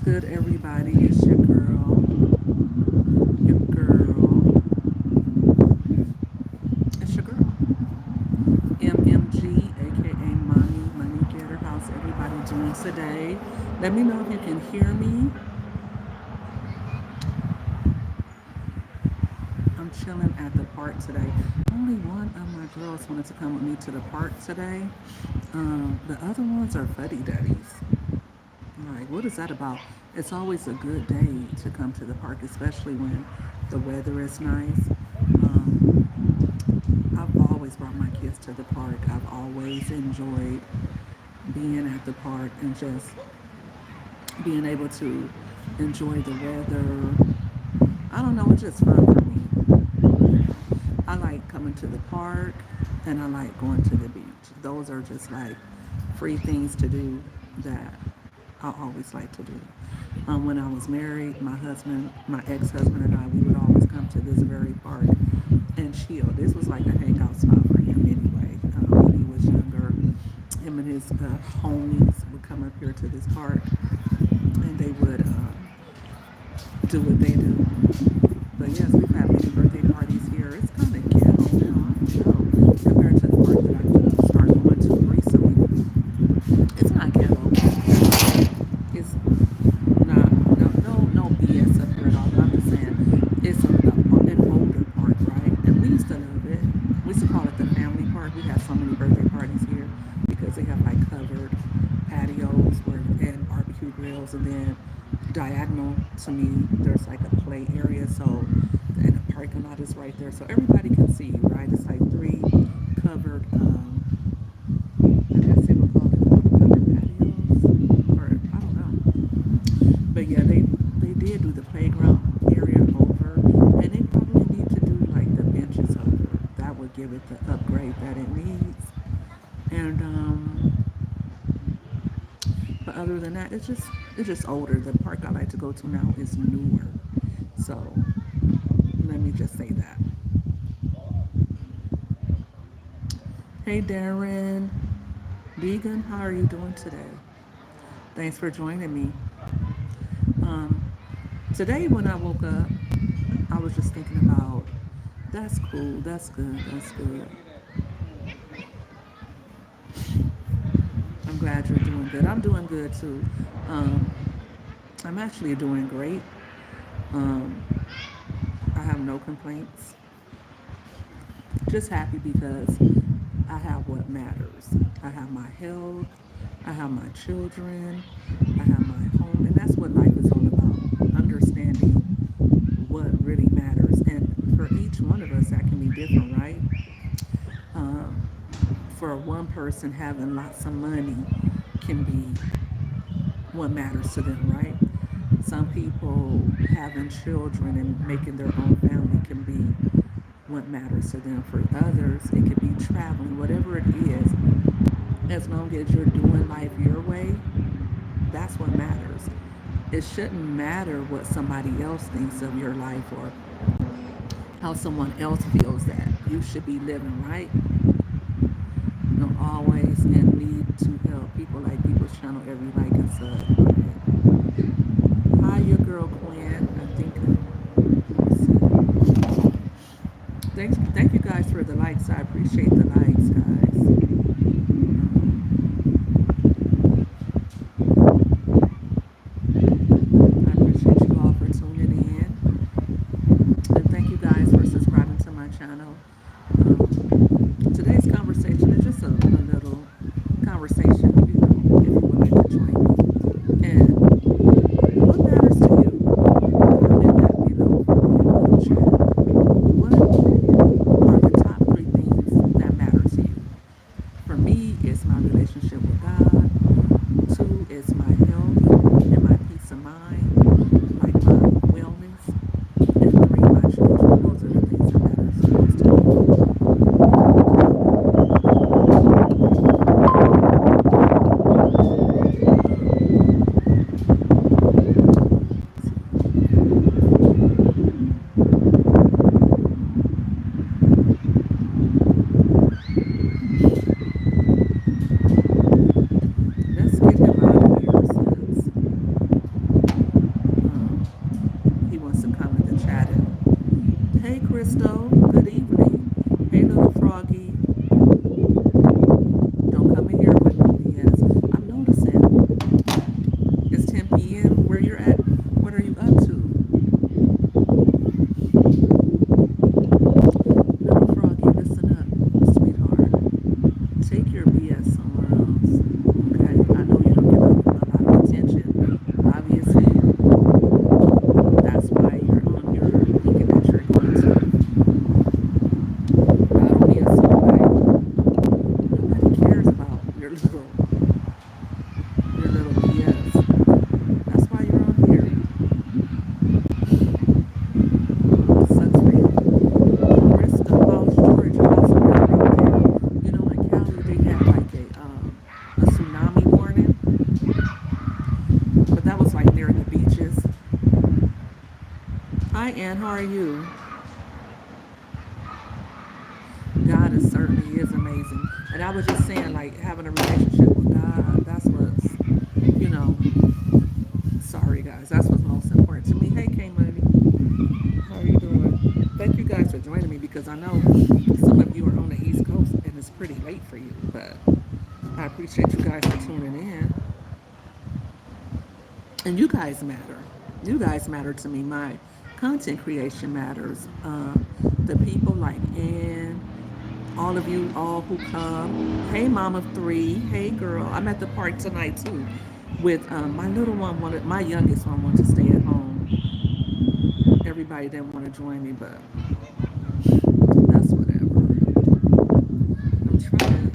good, everybody? It's your girl, it's your girl, MMG, aka Money Getter. How's everybody doing today? Let me know if you can hear me. I'm chilling at the park today. Only one of my girls wanted to come with me to the park today. The other ones are fuddy duddies. Like, what is that about? It's always a good day to come to the park, especially when the weather is nice. Um, I've always brought my kids to the park. I've always enjoyed being at the park and just being able to enjoy the weather. I don't know, it's just fun for me. I like coming to the park and I like going to the beach. Those are just like free things to do that I always like to do. When I was married, my ex-husband and I, we would always come to this very park and chill. This was like a hangout spot for him anyway. When he was younger, him and his homies would come up here to this park and they would do what they do. But yes, we've had many birthday parties here. It's kind of ghetto now, I don't know, compared to the park that I started going to recently. It's not ghetto. It's not no BS up here at all. But I'm just saying it's an older park, right? And we used to love it. We used to call it the family park. We had so many birthday parties here because they have like covered patios where and barbecue grills, and then diagonal to me there's like a play area. So and the parking lot is right there, so everybody can see you, right? It's like three covered. I guess they would call it covered patios, or I don't know. But yeah, they did do the playground area over, and they probably need to do like the benches over. That would give it the upgrade that it needs. And but other than that, it's just older. The park I like to go to now is newer. So let me just say that. Hey Darren, Deegan, how are you doing today? Thanks for joining me. Um, Today when I woke up, I was just thinking about that's cool, that's good, that's good. I'm glad you're doing good. I'm doing good too. Um, I'm actually doing great. Um, I have no complaints. Just happy because I have what matters. I have my health, I have my children, I have my home, and that's what life is all about. Understanding what really matters. And for each one of us, that can be different, right? Um, for one person, having lots of money can be what matters to them, right? Some people having children and making their own family can be what matters to them. For others, it could be traveling, whatever it is. As long as you're doing life your way, that's what matters. It shouldn't matter what somebody else thinks of your life or how someone else feels that you should be living, right? Don't always and need to help people like people's channel every like and sub. Right? Hi, your girl Gwen. I think. Let me see. Thank you guys for the likes. I appreciate the likes, guys. I appreciate you all for tuning in, and thank you guys for subscribing to my channel. Um, Today's conversation is just a little conversation, if you would like to join me. And what matters to you? Comment that below for me in the chat. What are the top three things that matter to you? For me, it's my relationship with God. Two, it's my health and my peace of mind, like my wellness. And three, my children. Those are the things that matter most to me. Hi, Ann. How are you? God is certainly is amazing. And I was just saying, like, having a relationship with God, that's what's, you know, sorry, guys, that's what's most important to me. Hey, K Money, how are you doing? Thank you guys for joining me because I know some of you are on the East Coast and it's pretty late for you, but I appreciate you guys for tuning in. And you guys matter. You guys matter to me. My content creation matters. The people like Ann, all of you, all who come. Hey, mom of three. Hey, girl. I'm at the park tonight too. With my little one wanted, my youngest one wanted to stay at home. Everybody didn't want to join me, but that's whatever. I'm trying.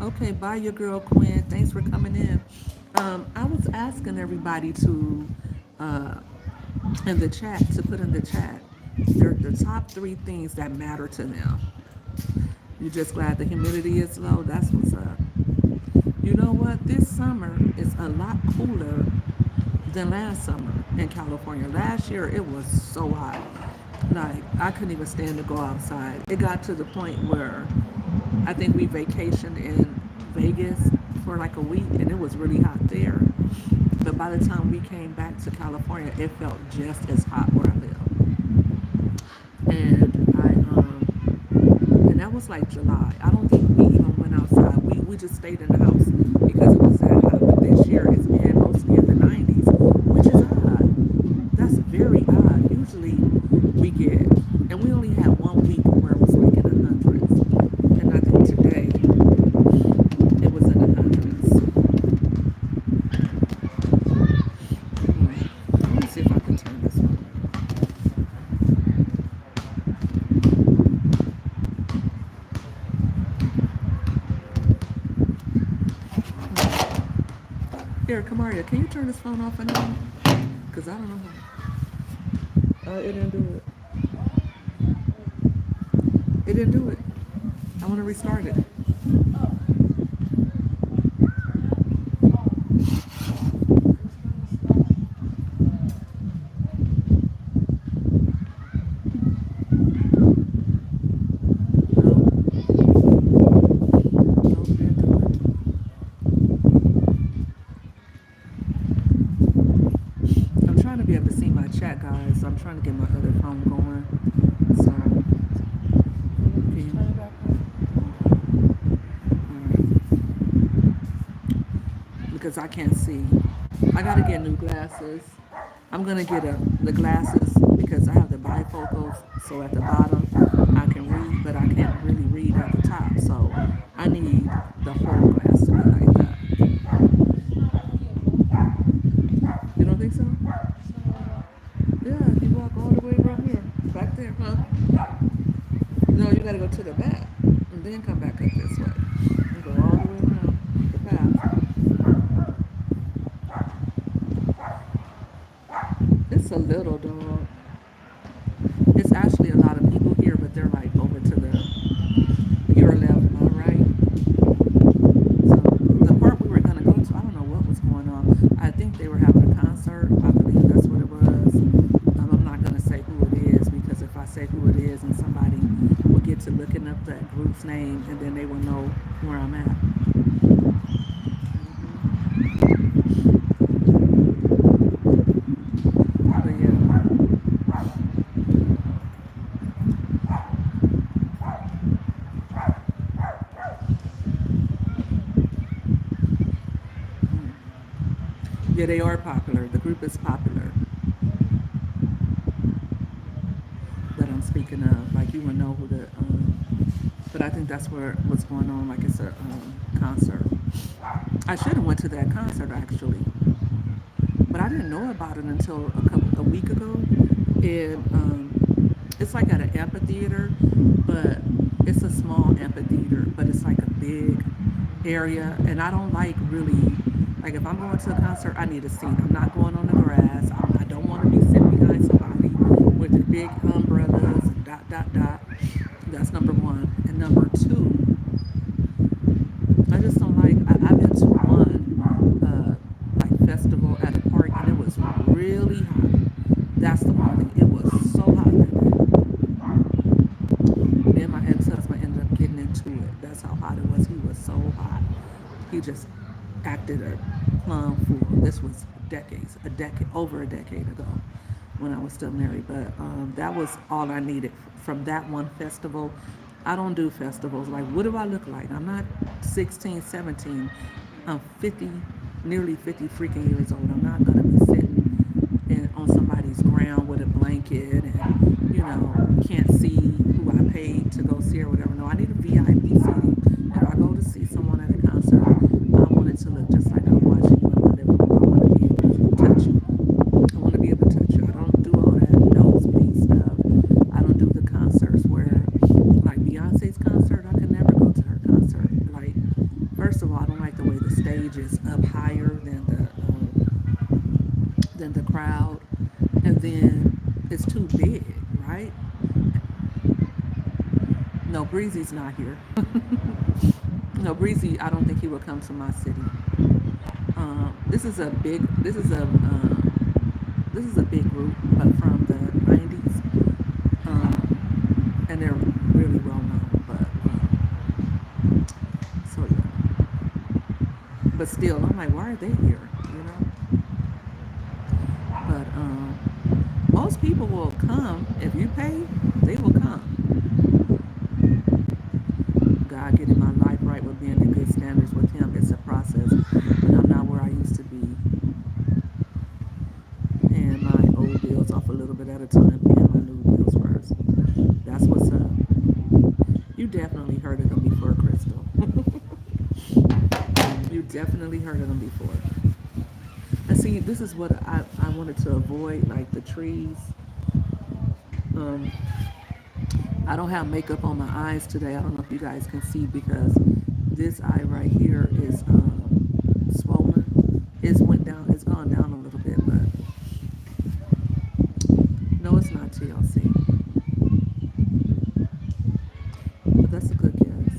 Okay, bye, your girl Quinn. Thanks for coming in. I was asking everybody to uh, in the chat to put in the chat the top three things that matter to them. You just glad the humidity is low? That's what's up. You know what? This summer is a lot cooler than last summer in California. Last year it was so hot. Like I couldn't even stand to go outside. It got to the point where I think we vacationed in Vegas for like a week and it was really hot there. But by the time we came back to California, it felt just as hot where I live. And that was like July. I don't think we even went outside. We just stayed in the house because it was that hot. But this year it's been mostly in the 90s, which is odd. That's very odd. Usually we get, and we only had 1 week where it was like in the hundreds. And I think today it was in the hundreds. Let me see if I can turn this one. Here, Kamaria, can you turn this phone off and on? Because I don't know how. It didn't do it. It didn't do it. I want to restart it. No, no, it didn't do it. I'm trying to be able to see my chat, guys. I'm trying to get my other phone going. So, can because I can't see. I gotta get new glasses. I'm gonna get the glasses because I have the bifocals, so at the bottom I can read, but I can't really read at the top. So I need the whole glass to be like that. You don't think so? Yeah, if you walk all the way around here, back there, huh? No, you gotta go to the back and then come back up this way. And go all the way around the path. It's a little dog. It's actually a lot of people here, but they're like over to your left, my right. So the part we were gonna go to, I don't know what was going on. I think they were having a concert. I believe that's what it was. I'm not gonna say who it is because if I say who it is, and somebody will get to looking up that group's name, and then they will know where I'm at. But yeah, yeah, they are popular. The group is popular that I'm speaking of. Like you will know who the. But I think that's where what's going on. Like it's a concert. I should have went to that concert actually, but I didn't know about it until a week ago. It's like at an amphitheater, but it's a small amphitheater, but it's like a big area, and I don't like really like if I'm going to a concert, I need a seat. I'm not going on the grass. I don't want to be sitting behind somebody with the big umbrellas and dot dot dot. That's number one, and number two, I just don't like. I've been to one like festival at a park, and it was it was. He was so hot. He just acted a plum fool. This was over a decade ago when I was still married. But that was all I needed from that one festival. I don't do festivals. Like, what do I look like? I'm not 16, 17. I'm 50, nearly 50 freaking years old. I'm not going to be sitting on somebody's ground with a blanket and, can't see who I paid to go see or whatever. No, I need a VIP seating. If I go to see someone at a concert, I want it to look just like I'm watching you in my living room. I want to be able to touch you. I want to be able to touch you. I don't do all that nosebleed stuff. I don't do the concerts where, like Beyonce's concert, I could never go to her concert. Like, first of all, I don't like the way the stage is up higher than the crowd, and then it's too big, right? No, Breezy's not here. No, Breezy, I don't think he will come to my city. This is a big. This is a big group, but from the '90s, and they're really well known. But so yeah, but still, I'm like, why are they here? But most people will come if you pay. They will come. God getting my life right with being in good standards with Him. It's a process, and I'm not where I used to be. Paying my old bills off a little bit at a time, paying my new bills first. That's what's up. You definitely heard of them before, Crystal. You definitely heard of them before. And see, this is what I wanted to avoid, like the trees. Um, I don't have makeup on my eyes today. I don't know if you guys can see because this eye right here is swollen. It's went down. It's gone down a little bit, but no, it's not TLC. But that's a good guess.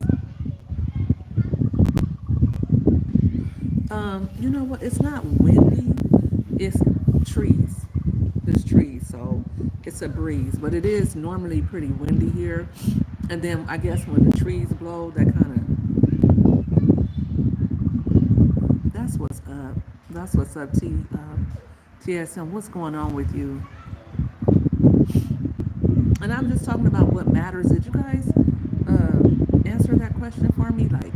You know what? It's not windy. It's trees. There's trees, so it's a breeze. But it is normally pretty windy here. And then I guess when the trees blow, that kind of that's what's up. That's what's up, TSM. What's going on with you? And I'm just talking about what matters. Did you guys answer that question for me? Like,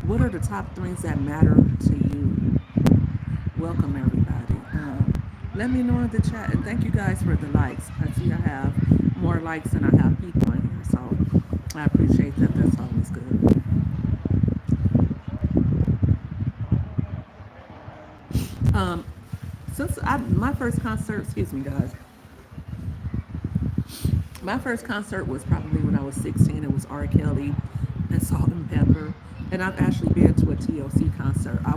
what are the top things that matter to you? Welcome, everybody. Let me know in the chat. And thank you guys for the likes. I see I have more likes than I have people in here. So I appreciate that. That's always good. Um, my first concert, excuse me, guys. My first concert was probably when I was 16. It was R. Kelly and Salt and Pepper. And I've actually been to a TLC concert. I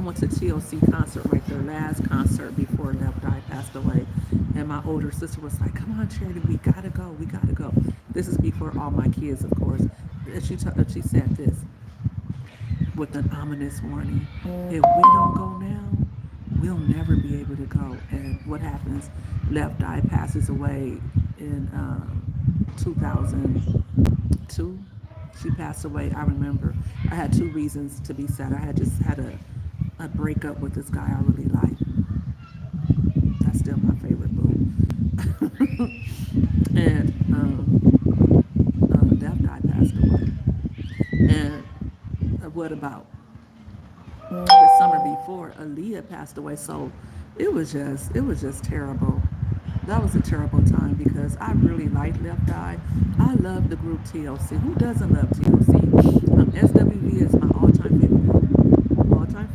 went to TLC concert, like their last concert before Left Eye passed away. And my older sister was like, "Come on, Charity, we gotta go, we gotta go." This is before all my kids, of course. And she said this with an ominous warning: "If we don't go now, we'll never be able to go." And what happens? Left Eye passes away in 2002. She passed away. I remember I had two reasons to be sad. I had just had a breakup with this guy I really liked. That's still my favorite boo. And that guy passed away. And what about the summer before? Aaliyah passed away. So it was just terrible. That was a terrible time because I really liked Left Eye. I love the group TLC. Who doesn't love TLC? SWV is my all-time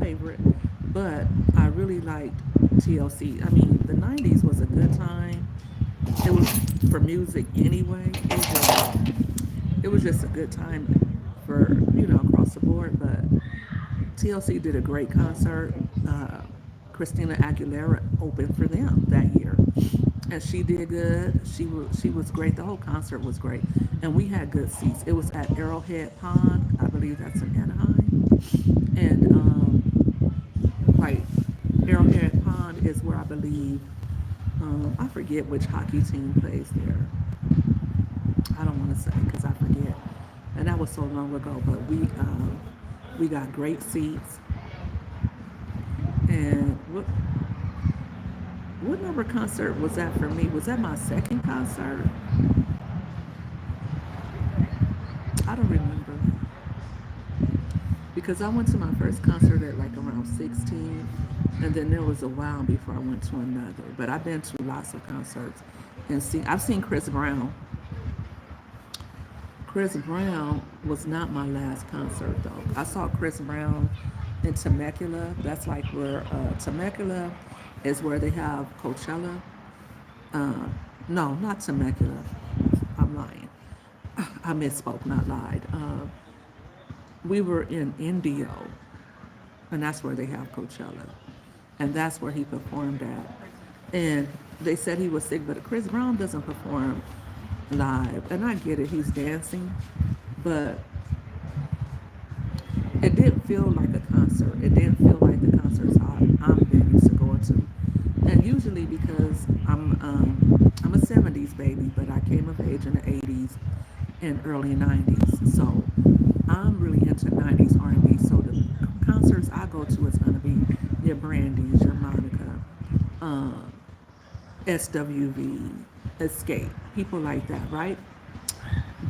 favorite, but I really liked TLC. I mean, the '90s was a good time. It was for music anyway. It was just a good time for across the board. But TLC did a great concert. Christina Aguilera opened for them that year, and she did good. She was great. The whole concert was great, and we had good seats. It was at Arrowhead Pond, I believe that's in Anaheim, and like Arrowhead Pond is where I believe I forget which hockey team plays there. I don't want to say because I forget. and that was so long ago. But we got great seats. And what number concert was that for me? Was that my second concert? I don't remember because I went to my first concert at like around 16, and then there was a while before I went to another. But I've been to lots of concerts and I've seen Chris Brown. Chris Brown was not my last concert though. I saw Chris Brown in Temecula. That's like where Temecula is where they have Coachella. Uh, no, not Temecula. I'm lying. I misspoke, not lied. We were in Indio, and that's where they have Coachella, and that's where he performed at. And they said he was sick, but Chris Brown doesn't perform live, and I get it, he's dancing, but it didn't feel like a concert. It didn't feel like the concerts I'm been used to going to. And usually because I'm a 70s baby, but I came of age in the 80s and early 90s. So I'm really into 90s R&B. So the concerts I go to is gonna be your Brandy's, your Monica, um, SWV, Escape, people like that, right?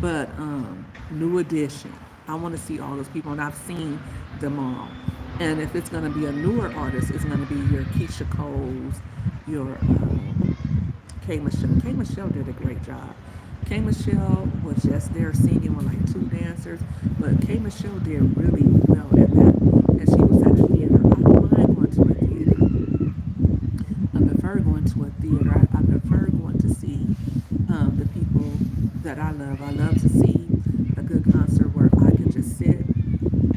But New Edition, I want to see all those people, and I've seen them all. And if it's going to be a newer artist, it's going to be your Keisha Coles, your K Michelle. K Michelle did a great job. K Michelle was just there singing with like two dancers, but K Michelle did really well at that, and she was at a theater. I don't mind going to a theater. I prefer going to a theater. I prefer going to see the people that I love. I love to see a good concert where I can just sit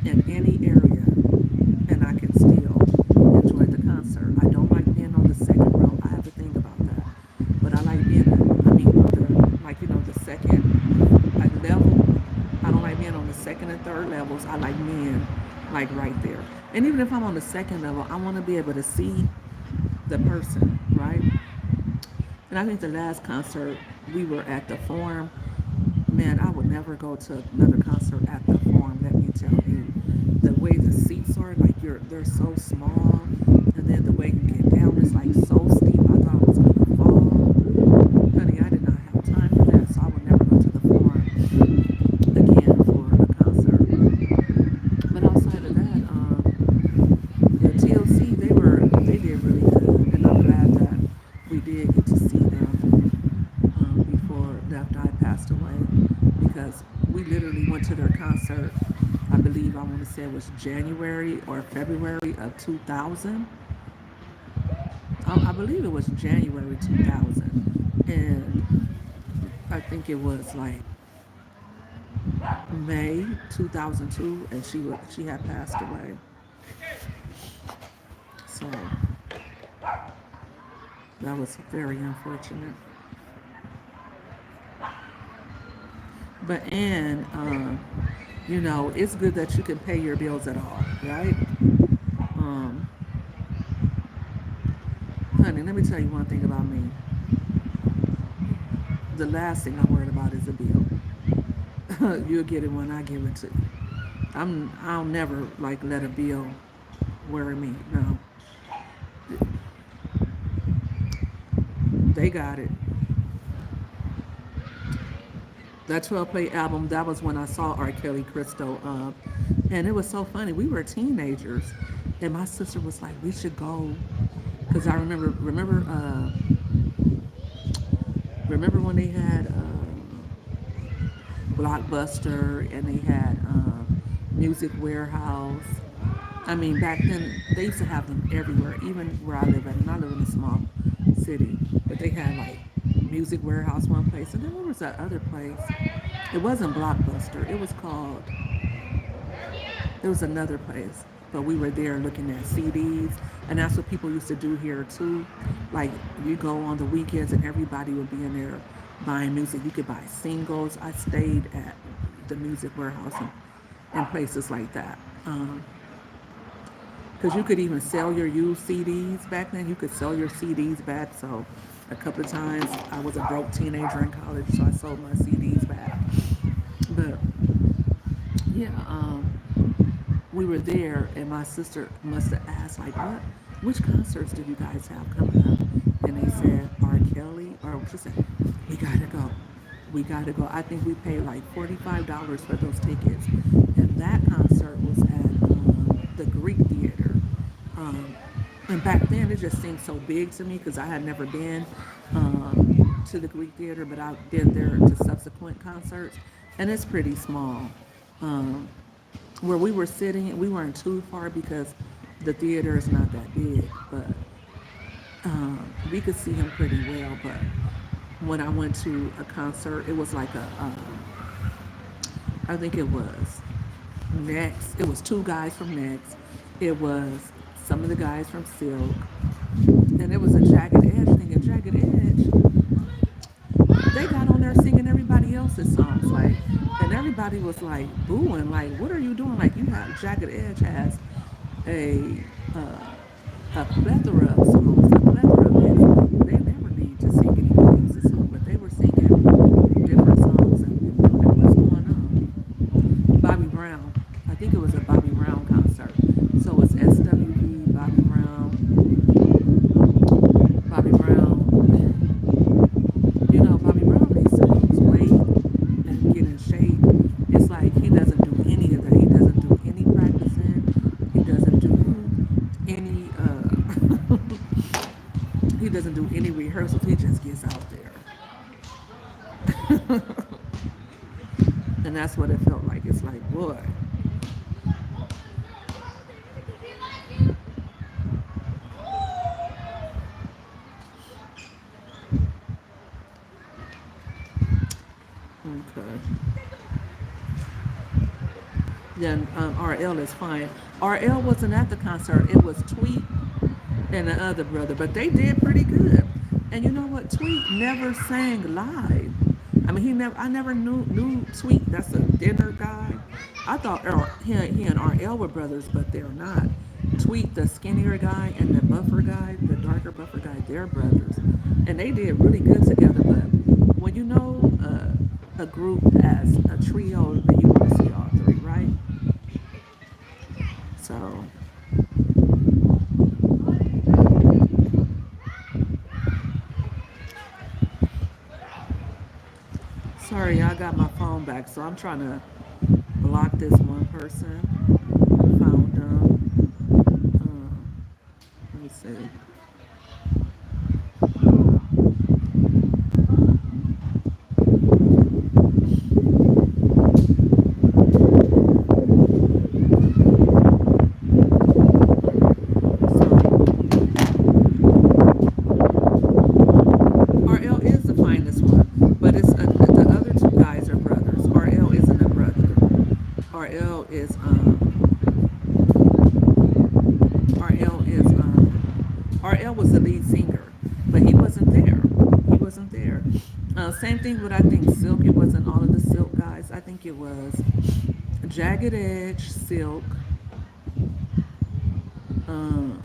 in any area and I can still enjoy the concert. I don't like being on the second row. I have to think about that. But I like being, I mean, on the, like, the second like level. I don't like being on the second and third levels. I like being like right there. And even if I'm on the second level, I want to be able to see the person, right? And I think the last concert we were at the Forum, man, I would never go to another concert at the Forum. Let me tell you, the way the seats are, like they're so small, and then the way you get down is like so steep. I thought I was gonna fall, honey. I did not have time for that, so I would never go to the Forum again for a concert. But outside of that, yeah, TLC, they did really good, and I'm glad that we did get to see them before Left Eye passed away, because we literally went to their concert. I believe I want to say it was January or February of 2000. I believe it was January 2000, and I think it was like May 2002, and she had passed away. So that was very unfortunate. But and it's good that you can pay your bills at all, right? Um, Honey, let me tell you one thing about me. The last thing I'm worried about is a bill. You'll get it when I give it to you. I'll never like let a bill worry me. No, they got it. That 12 play album, that was when I saw R. Kelly Crystal. And it was so funny. We were teenagers, and my sister was like, we should go. Because I remember when they had Blockbuster, and they had Music Warehouse. I mean, back then, they used to have them everywhere, even where I live at. And I live in a small city. But they had like Music Warehouse one place, and then what was that other place? It wasn't Blockbuster. It was another place. But we were there looking at CDs, and that's what people used to do here too. Like you go on the weekends, and everybody would be in there buying music. You could buy singles. I stayed at the Music Warehouse and places like that. Because you could even sell your used CDs back then. You could sell your CDs back. So a couple of times I was a broke teenager in college, so I sold my CDs back. But yeah, we were there, and my sister must have asked, like, which concerts do you guys have coming up? And they said R. Kelly, or she said, we gotta go. We gotta go. I think we paid like $45 for those tickets. And that concert was at the Greek Theater. Um, and back then, it just seemed so big to me because I had never been to the Greek Theater, but I've been there to subsequent concerts. And it's pretty small. Um, where we were sitting, we weren't too far because the theater is not that big, but we could see him pretty well. But when I went to a concert, it was like I think it was Next. It was two guys from Next. It was some of the guys from Silk, and it was a Jagged Edge thing. And Jagged Edge, they got on there singing everybody else's songs, like, and everybody was like booing, like, "What are you doing?" Like, you have Jagged Edge has a a plethora of songs, a plethora of hits. They never need to sing anybody else's song, but they were singing different songs, and we were like, "What's going on?" Bobby Brown, I think it was a Bobby Brown concert. So it's SWV, Bobby Brown, Bobby Brown. Bobby Brown needs to lose weight and get in shape. It's like he doesn't do any of that. He doesn't do any practicing. He doesn't do any. He doesn't do any rehearsals. He just gets out there, and that's what it felt like. It's like, boy, okay. Then RL is fine. RL wasn't at the concert. It was Tweet and the other brother, but they did pretty good. And you know what? Tweet never sang live. I mean, he never. I never knew Tweet. That's a dinner guy. I thought he and RL were brothers, but they're not. Tweet, the skinnier guy, and the buffer guy, the darker buffer guy, they're brothers, and they did really good together. But when you know a group as a trio, then you want to see all three, right? So sorry, I got my phone back, so I'm trying to block this one person. Found them. Let me see. So RL is the finest one, but the other two guys are brothers. RL isn't a brother. RL is RL was the lead singer, but he wasn't there. He wasn't there. Same thing with I think Silk. It wasn't all of the Silk guys. I think it was Jagged Edge, Silk. Um,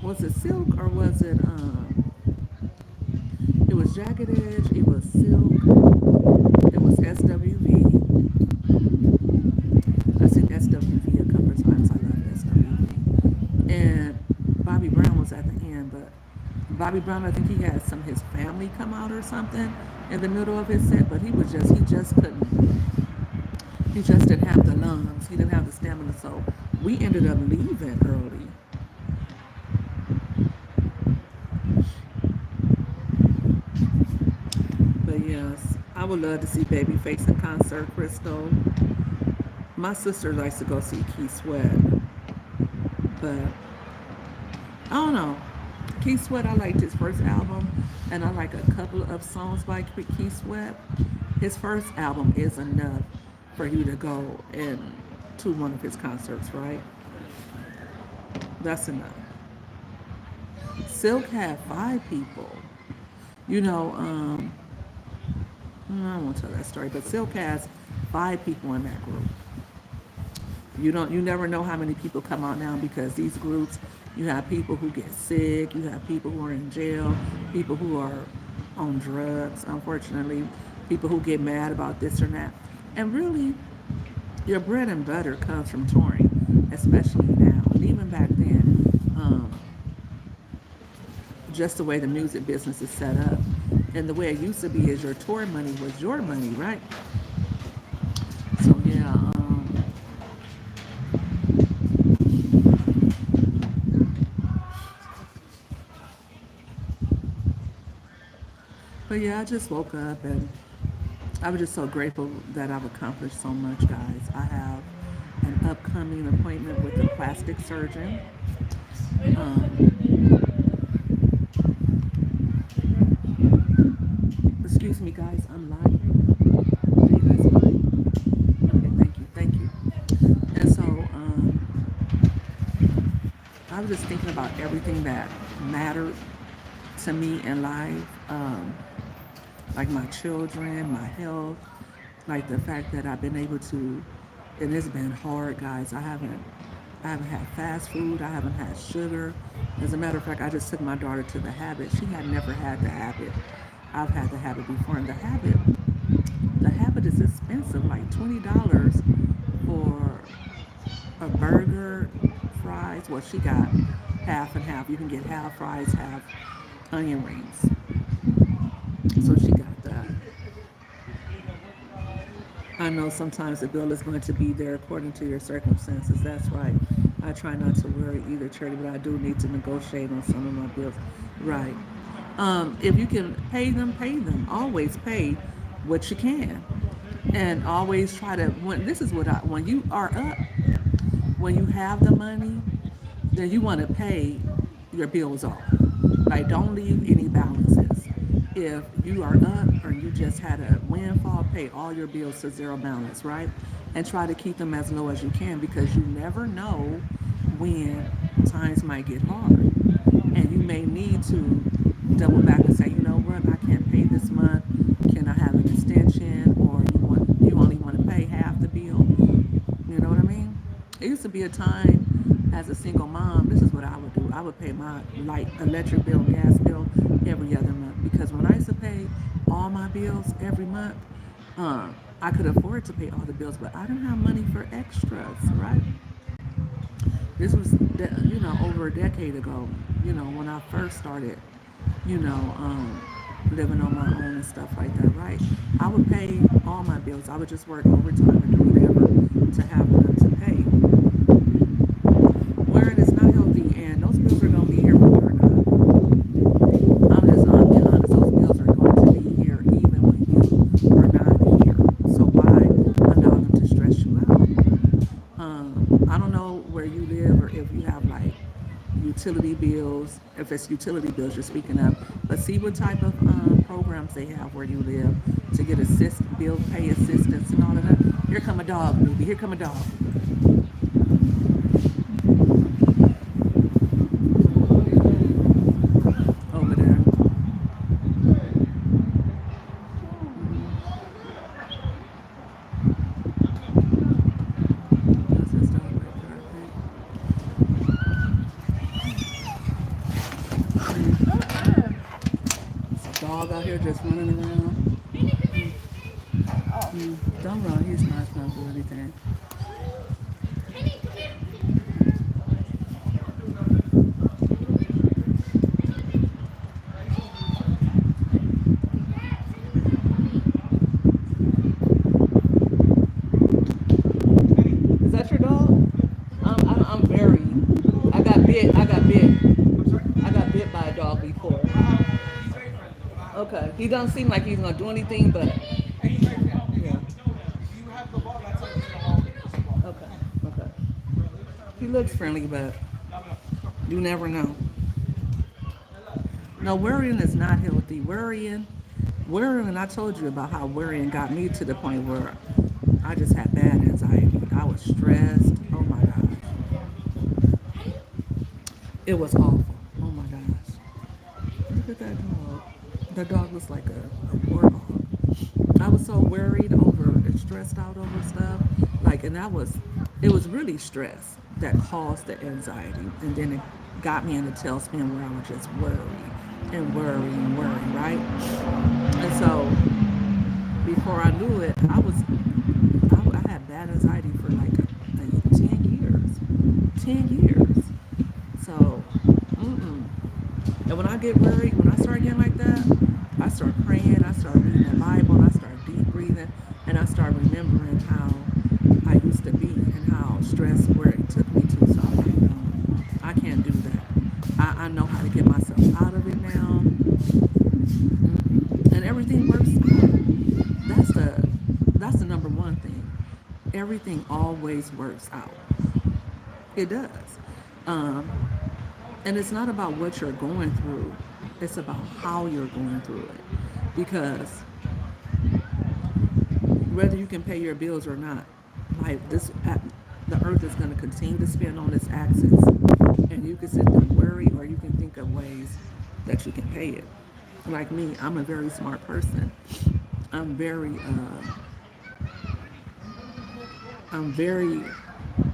was it Silk or was it? It was Jagged Edge. It was Silk. It was SWV. I seen SWV a couple of times. I love SWV. And Bobby Brown was at the end, but Bobby Brown, I think he had some of his family come out or something in the middle of his set, but he just couldn't. He just didn't have the lungs. He didn't have the stamina, so we ended up leaving early. But yes, I would love to see Babyface in concert, Crystal. My sister likes to go see Keith Sweat, but I don't know. Keith Sweat, I liked his first album, and I like a couple of songs by Keith Sweat. His first album is enough for you to go and to one of his concerts, right? That's enough. Silk had five people. You know, I won't tell that story, but Silk has five people in that group. You never know how many people come out now because these groups, you have people who get sick, you have people who are in jail, people who are on drugs, unfortunately, people who get mad about this or that. And really, Your bread and butter comes from touring, especially now. And even back then, just the way the music business is set up. And the way it used to be is your tour money was your money, right? So yeah, but yeah, I just woke up and I was just so grateful that I've accomplished so much, guys. I have an upcoming appointment with a plastic surgeon. Um, excuse me, guys, I'm live right now. Are you guys fine? Okay, thank you, thank you. And so I was just thinking about everything that mattered to me in life, like my children, my health, like the fact that I've been able to, and it's been hard, guys. I haven't had fast food. I haven't had sugar. As a matter of fact, I just took my daughter to the habit. She had never had the habit. I've had the habit before, and the habit is expensive, like $20 for a burger, fries. Well, she got half and half. You can get half fries, half onion rings. So she got that. I know sometimes the bill is going to be there according to your circumstances. That's right. I try not to worry either, Charity, but I do need to negotiate on some of my bills. Right. If you can pay them, pay them. Always pay what you can, and always try to. When this is what I when you are up, when you have the money, then you want to pay your bills off. Like, don't leave any balances. If you are up or you just had a windfall, pay all your bills to zero balance, right? And try to keep them as low as you can because you never know when times might get hard. And you may need to double back and say, you know what, I can't pay this month. Can I have an extension? Or you only want to pay half the bill. You know what I mean? It used to be a time as a single mom, this is what I would do. I would pay my light, electric bill, gas bill every other month because when I used to pay all my bills every month, I could afford to pay all the bills, but I didn't have money for extras, right? This was, over a decade ago, when I first started, you know, um, living on my own and stuff like that, right? I would pay all my bills. I would just work overtime and do whatever to have enough to pay. Where it is not healthy, and those bills are going to be here when you're not. I'm being honest, those bills are going to be here even when you are not here. So why allow them to stress you out? I don't know where you live or if you have like utility bills, if it's utility bills you're speaking of, but see what type of programs they have where you live to get bill pay assistance and all of that. Here come a dog, baby. Here come a dog. Over there. That's his dog right there, I think. It's a dog out here just running around. Don't run. He's not going to do anything. Is that your dog? I'm very. I got bit. I got bit. I got bit by a dog before. Okay. He doesn't seem like he's gonna do anything, but yeah. Okay. Okay. He looks friendly, but you never know. No, worrying is not healthy. Worrying. I told you about how worrying got me to the point where I just had bad anxiety. I was stressed. Oh my gosh. It was awful. Oh my gosh. Look at that dog. That dog was like a war dog. I was so worried over and stressed out over stuff. Like, and it was really stress that caused the anxiety. And then it got me in a tailspin where I would just worry and worry and worry, right? And so before I knew it, I had bad anxiety for 10 years. So, mm-mm. And when I get worried, when I start getting like that, I start praying, I start reading the Bible, I start deep breathing, and I start remembering how I used to be and how stress where it took me to. So I'm like, no, I can't do that. I know how to get myself out of it now, and everything works out. That's the that's the number one thing. Everything always works out. It does. Um, and it's not about what you're going through, it's about how you're going through it. Because whether you can pay your bills or not, like the earth is going to continue to spin on its axis. And you can sit there and worry, or you can think of ways that you can pay it. Like me, I'm a very smart person. I'm very, I'm very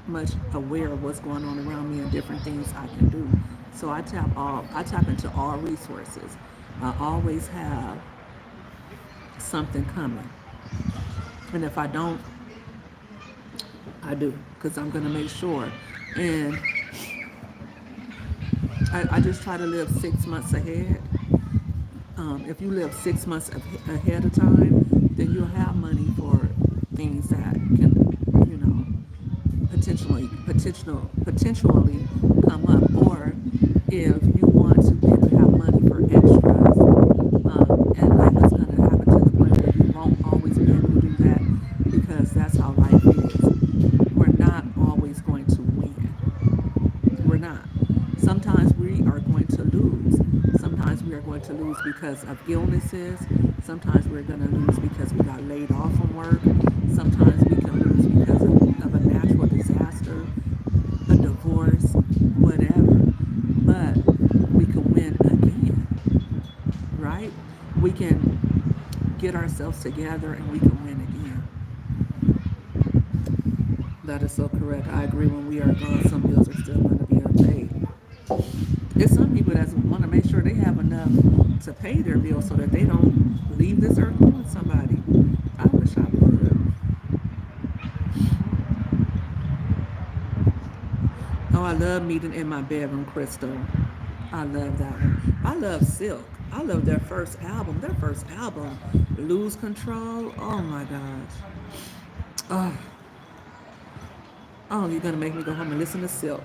much aware of what's going on around me and different things I can do. So I tap into all resources. I always have something coming. And if I don't, I do, because I'm going to make sure. And I just try to live 6 months ahead. If you live 6 months ahead of time, then you'll have money for things that can, you know, potentially come up. Or if you want to be able to have money for extras, and life is going to happen to the point where you won't always be able to do that, because that's how life is. We're not always going to win. We're not. Sometimes we are going to lose. Sometimes we are going to lose because of illnesses. Sometimes we're going to lose because we got laid off from work. Sometimes we can lose because of a natural disaster, a divorce, whatever. But we can win again, right? We can get ourselves together and we can win again. That is so correct. I agree. When we are gone, some bills are still going to be unpaid. There's some people that want to make sure they have enough to pay their bills so that they don't leave this earth with somebody. I wish I would. Oh, I love Meeting in My Bedroom, Crystal. I love that one. I love Silk. I love their first album. Their first album, Lose Control. Oh my gosh. Oh, oh, you're gonna make me go home and listen to Silk.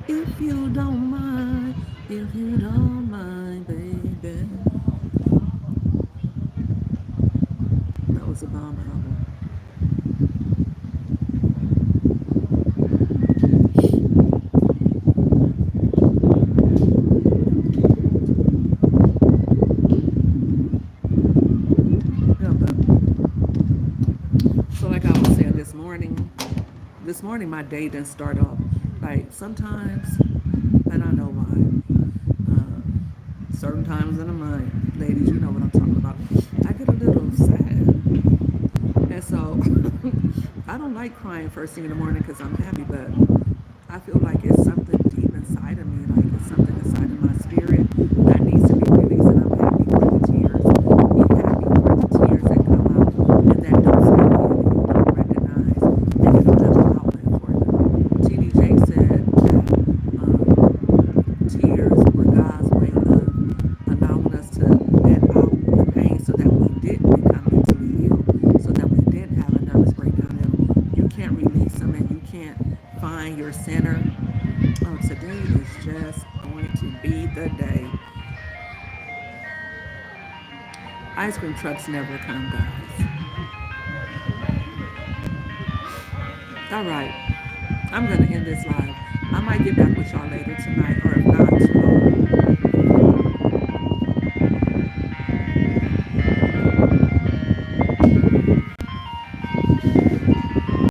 If you don't mind, if you don't mind, baby. That was a bomb album. Yeah, but so like I was saying this morning my day didn't start off like sometimes, and I know why. Certain times in the month, ladies, you know what I'm talking about. I get a little sad, and so I don't like crying first thing in the morning because I'm happy, but I feel like it's something deep inside of me, like it's something inside of my spirit that needs to be released, and I'm happy for the tears. Be happy for the tears that come out and that don't stay in and you don't recognize and you don't have an outlet for them. TD Jakes said that tears were God's way of allowing us to let out the pain so that we didn't become mentally ill, so that we didn't have a nervous breakdown. If you can't release them and you can't find your center, oh, today is just going to be the day. Ice cream trucks never come, guys. All right, I'm going to end this live. I might get back with y'all later tonight, or if not,